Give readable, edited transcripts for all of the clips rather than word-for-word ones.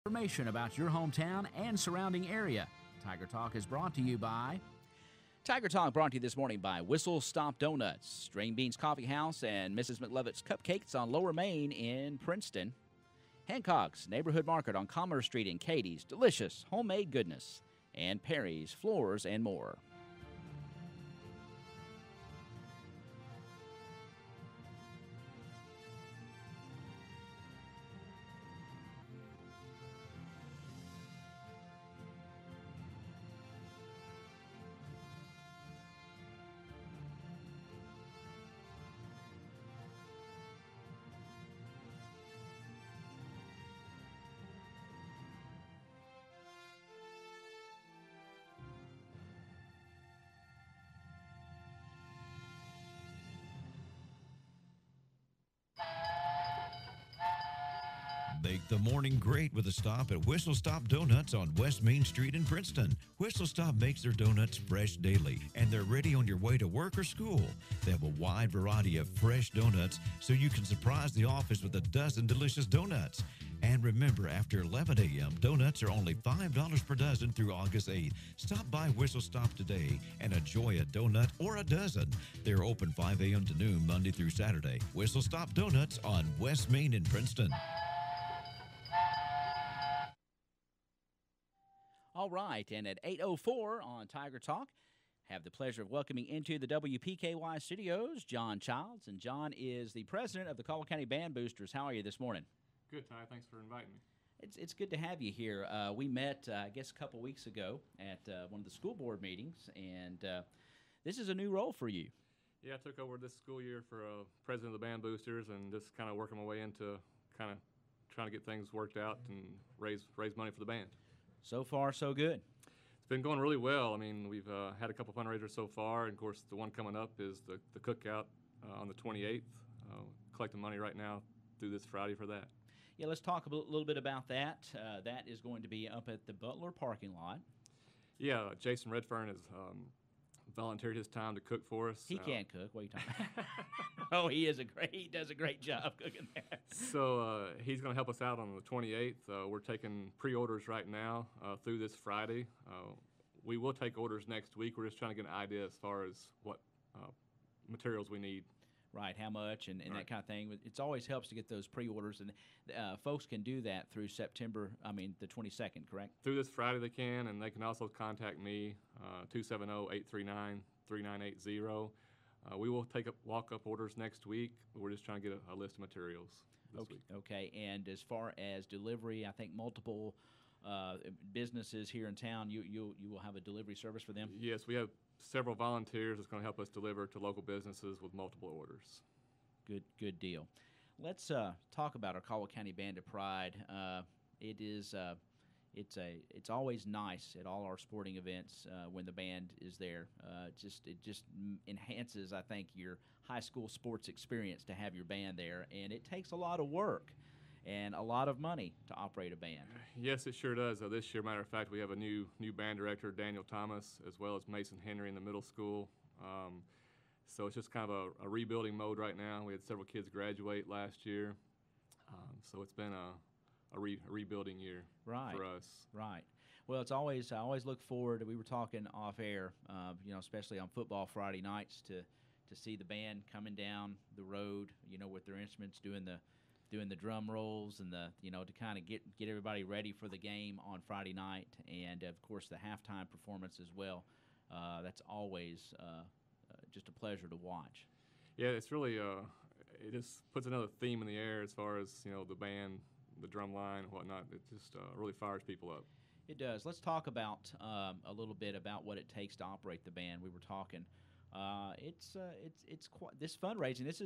Information about your hometown and surrounding area. Tiger Talk is brought to you by Tiger Talk brought to you this morning by Whistlestop Donuts, Strain Beans Coffee House, and Mrs. McLovin's Cupcakes on Lower Main in Princeton. Hancock's Neighborhood Market on Commerce Street in Katie's, delicious homemade goodness, and Perry's Floors and more. Make the morning great with a stop at Whistlestop Donuts on West Main Street in Princeton. Whistlestop makes their donuts fresh daily, and they're ready on your way to work or school. They have a wide variety of fresh donuts, so you can surprise the office with a dozen delicious donuts. And remember, after 11 a.m., donuts are only $5 per dozen through August 8th. Stop by Whistlestop today and enjoy a donut or a dozen. They're open 5 a.m. to noon, Monday through Saturday. Whistlestop Donuts on West Main in Princeton. All right, and at 8:04 on Tiger Talk, have the pleasure of welcoming into the WPKY studios John Childs, and John is the president of the Caldwell County Band Boosters. How are you this morning? Good, Ty. Thanks for inviting me. It's good to have you here. We met, I guess, a couple weeks ago at one of the school board meetings, and this is a new role for you. Yeah, I took over this school year for president of the Band Boosters, and just kind of working my way into kind of trying to get things worked out and raise money for the band. So far, so good. It's been going really well. I mean, we've had a couple fundraisers so far, and of course, the one coming up is the cookout on the 28th. Collecting money right now through this Friday for that. Yeah, let's talk a little bit about that. That is going to be up at the Butler parking lot. Yeah, Jason Redfern has volunteered his time to cook for us. He can't cook. What are you talking about? Oh, he does a great job cooking there. So he's going to help us out on the 28th. We're taking pre-orders right now through this Friday. We will take orders next week. We're just trying to get an idea as far as what materials we need. Right, how much and right. That kind of thing. It always helps to get those pre-orders, and folks can do that through the 22nd, correct? Through this Friday they can, and they can also contact me, 270-839-3980. We will take walk-up orders next week. We're just trying to get a list of materials this week. Okay, and as far as delivery, I think multiple businesses here in town, you will have a delivery service for them? Yes, we have several volunteers that's going to help us deliver to local businesses with multiple orders. Good deal. Let's talk about our Caldwell County Band of Pride. It's always nice at all our sporting events when the band is there. It just enhances, I think, your high school sports experience to have your band there, and it takes a lot of work and a lot of money to operate a band. Yes, it sure does. This year, matter of fact, we have a new band director, Daniel Thomas, as well as Mason Henry in the middle school. So it's just kind of a rebuilding mode right now. We had several kids graduate last year, so it's been a rebuilding year for us. Right. Well, I always look forward. We were talking off air, especially on football Friday nights, to see the band coming down the road, with their instruments, doing the drum rolls and to kind of get everybody ready for the game on Friday night, and of course the halftime performance as well. That's always just a pleasure to watch. Yeah, it's really it just puts another theme in the air as far as the band, the drum line, and whatnot. It just really fires people up. It does. Let's talk about a little bit about what it takes to operate the band. We were talking. It's quite, this fundraising. This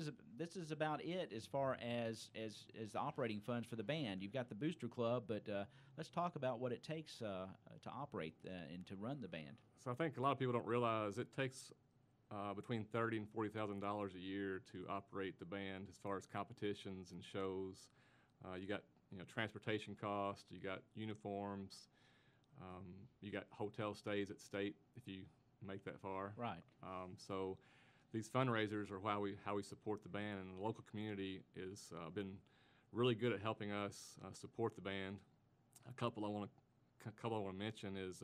is about it as far as the operating funds for the band. You've got the Booster Club, but let's talk about what it takes to operate and to run the band. So I think a lot of people don't realize it takes between $30,000 and $40,000 a year to operate the band as far as competitions and shows. You got transportation costs, you got uniforms, you got hotel stays at state if you make that far. Right. So these fundraisers are how we support the band, and the local community has been really good at helping us support the band. A couple I want to mention is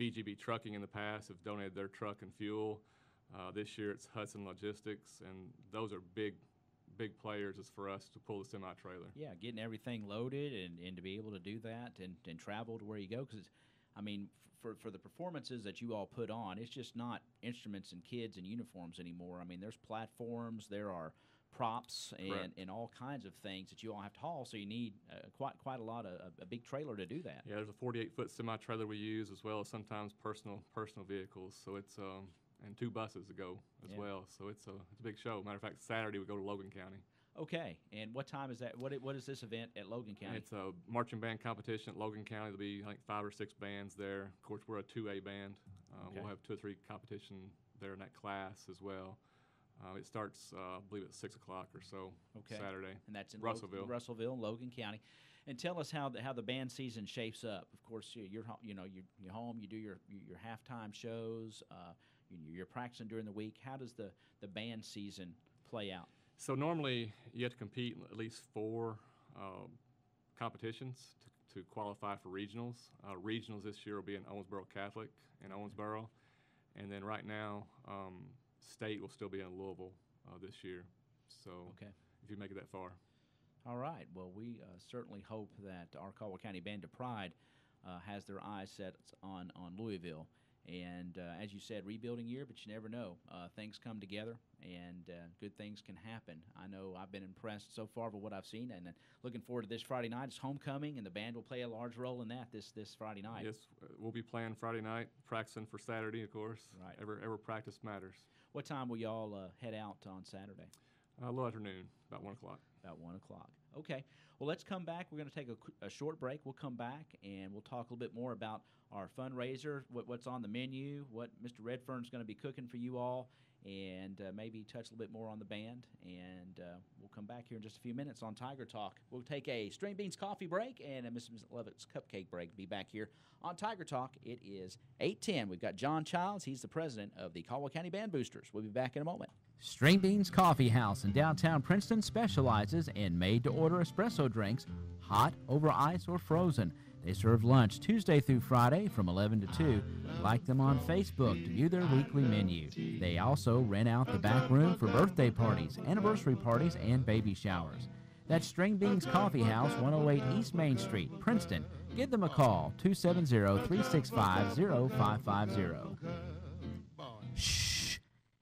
BGB Trucking in the past have donated their truck and fuel. This year it's Hudson Logistics, and those are big players as for us to pull the semi-trailer. Yeah, getting everything loaded and to be able to do that and travel to where you go. Because, I mean, for the performances that you all put on, it's just not instruments and kids and uniforms anymore. I mean, there's platforms, there are props and all kinds of things that you all have to haul, so you need quite a lot of a big trailer to do that. Yeah, there's a 48-foot semi-trailer we use, as well as sometimes personal vehicles. So it's and 2 buses to go as well. So it's a big show. Matter of fact, Saturday we go to Logan County. Okay, and what time is that? What is this event at Logan County? It's a marching band competition at Logan County. There'll be, I think, 5 or 6 bands there. Of course, we're a 2A band. We'll have 2 or 3 competition there in that class as well. It starts, I believe, at 6 o'clock or so Saturday. And that's in Russellville, Logan County. And tell us how the band season shapes up. Of course, you're home. You do your halftime shows. You're practicing during the week. How does the band season play out? So normally you have to compete in at least 4 competitions to qualify for regionals. Regionals this year will be in Owensboro Catholic in Owensboro, and then right now state will still be in Louisville this year. So if you make it that far. All right. Well, we certainly hope that our Caldwell County Band of Pride has their eyes set on Louisville. And as you said, rebuilding year, but you never know. Things come together, and good things can happen. I know I've been impressed so far with what I've seen, and looking forward to this Friday night. It's homecoming, and the band will play a large role in that this Friday night. Yes, we'll be playing Friday night, practicing for Saturday, of course. Right. Every practice matters. What time will y'all head out on Saturday? A little afternoon, about 1 o'clock. About 1 o'clock. Okay. Well, let's come back. We're going to take a short break. We'll come back, and we'll talk a little bit more about our fundraiser, what's on the menu, what Mr. Redfern's going to be cooking for you all, and maybe touch a little bit more on the band. And we'll come back here in just a few minutes on Tiger Talk. We'll take a String Beans coffee break and a Mrs. McLovin's cupcake break. Be back here on Tiger Talk. It is 8:10. We've got John Childs. He's the president of the Caldwell County Band Boosters. We'll be back in a moment. String Beans Coffee House in downtown Princeton specializes in made-to-order espresso drinks, hot, over ice, or frozen. They serve lunch Tuesday through Friday from 11 to 2. Like them on Facebook to view their weekly menu. They also rent out the back room for birthday parties, anniversary parties, and baby showers. That's String Beans Coffee House, 108 East Main Street, Princeton. Give them a call, 270-365-0550. Shh.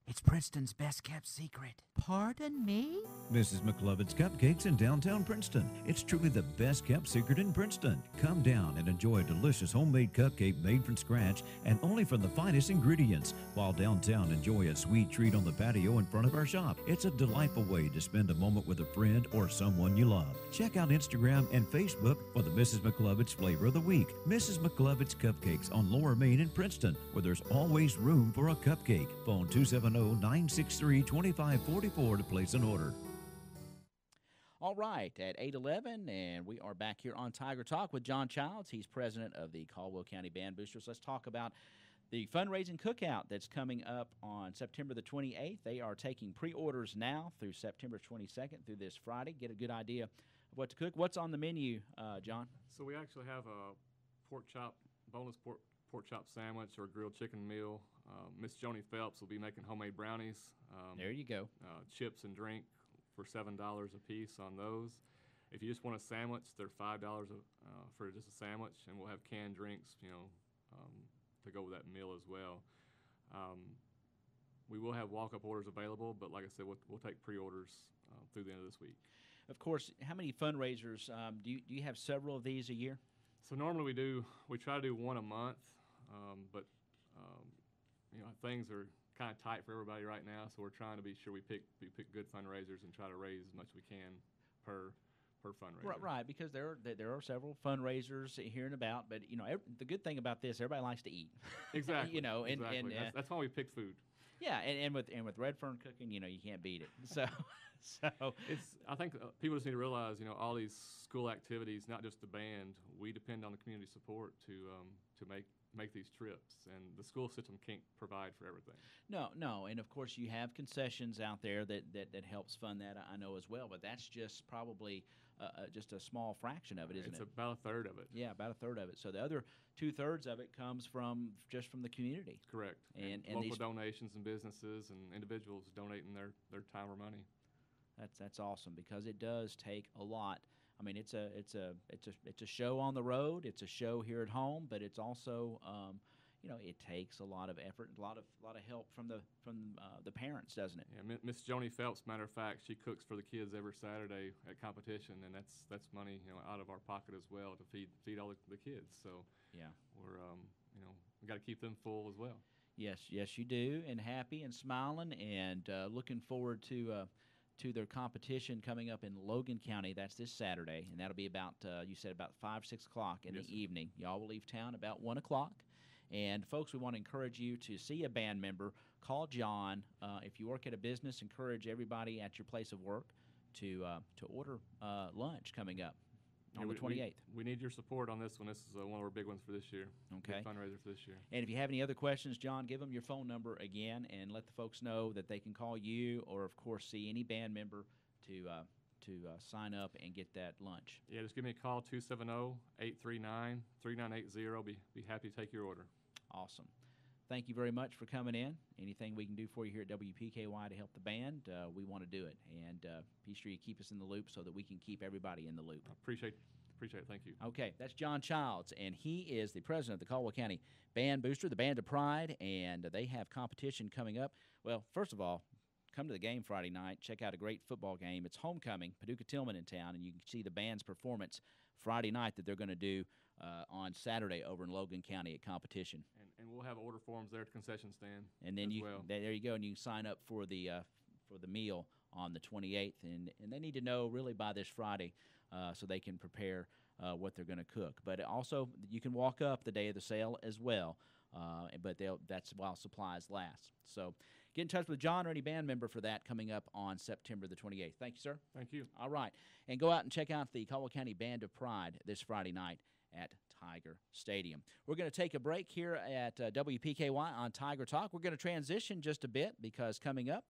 It's Princeton's best-kept secret. Pardon me? Mrs. McLovin's Cupcakes in downtown Princeton. It's truly the best-kept secret in Princeton. Come down and enjoy a delicious homemade cupcake made from scratch and only from the finest ingredients. While downtown, enjoy a sweet treat on the patio in front of our shop. It's a delightful way to spend a moment with a friend or someone you love. Check out Instagram and Facebook for the Mrs. McLovin's Flavor of the Week. Mrs. McLovin's Cupcakes on Lower Main in Princeton, where there's always room for a cupcake. Phone 270-963-2544 to place an order. All right, at 8:11, and we are back here on Tiger Talk with John Childs. He's president of the Caldwell County Band Boosters. Let's talk about the fundraising cookout that's coming up on September the 28th. They are taking pre-orders now through September 22nd through this Friday. Get a good idea of what to cook. What's on the menu, John? So we actually have a boneless pork chop sandwich or grilled chicken meal. Miss Joni Phelps will be making homemade brownies. There you go. Chips and drink for $7 a piece on those. If you just want a sandwich, they're $5 for just a sandwich, and we'll have canned drinks, to go with that meal as well. We will have walk-up orders available, but like I said, we'll take pre-orders through the end of this week. Of course, how many fundraisers do you have? Several of these a year? So normally we try to do one a month, but things are kind of tight for everybody right now, so we're trying to be sure we pick good fundraisers and try to raise as much as we can per fundraiser. Right, because there are several fundraisers here and about, but the good thing about this, everybody likes to eat. Exactly. Exactly. And that's why we picked food. Yeah, and with Redfern cooking, you can't beat it. So I think people just need to realize, all these school activities, not just the band, we depend on the community support to make these trips, and the school system can't provide for everything. No, and of course you have concessions out there that helps fund that, I know as well, but that's just probably just a small fraction of it, isn't It's it? about a third of it. Yeah, about a third of it. So the other 2/3 of it comes from the community. Correct. And local these donations and businesses and individuals donating their time or money. That's awesome, because it does take a lot. I mean, it's a show on the road. It's a show here at home, but it's also it takes a lot of effort, a lot of help from the parents, doesn't it? Yeah, Miss Joni Phelps, matter of fact, she cooks for the kids every Saturday at competition, and that's money out of our pocket as well to feed all the kids. So Yeah. we're we got to keep them full as well. Yes, you do, and happy and smiling, and looking forward to their competition coming up in Logan County. That's this Saturday, and that'll be about you said about 5-6 o'clock in Yes, the sir. evening. Y'all will leave town about 1 o'clock. And folks, we want to encourage you to see a band member. Call John. If you work at a business, encourage everybody at your place of work to order lunch coming up on the 28th. We need your support on this one. This is one of our big ones for this year. Okay. Big fundraiser for this year. And if you have any other questions, John, give them your phone number again, and let the folks know that they can call you, or of course see any band member to sign up and get that lunch. Yeah, just give me a call, 270-839-3980. Be happy to take your order. Awesome. Thank you very much for coming in. Anything we can do for you here at WPKY to help the band, we want to do it. And be sure you keep us in the loop so that we can keep everybody in the loop. I appreciate it. Thank you. Okay, that's John Childs, and he is the president of the Caldwell County Band Booster, the Band of Pride, and they have competition coming up. Well, first of all, come to the game Friday night. Check out a great football game. It's homecoming, Paducah Tillman in town, and you can see the band's performance Friday night that they're going to do on Saturday over in Logan County at competition. And we'll have order forms there at the concession stand. And then as well. there you go, and you can sign up for the meal on the 28th, and they need to know really by this Friday so they can prepare what they're going to cook. But also, you can walk up the day of the sale as well, but that's while supplies last. So get in touch with John or any band member for that coming up on September the 28th. Thank you, sir. Thank you. All right, and go out and check out the Caldwell County Band of Pride this Friday night at Tiger Stadium. We're going to take a break here at WPKY on Tiger Talk. We're going to transition just a bit, because coming up,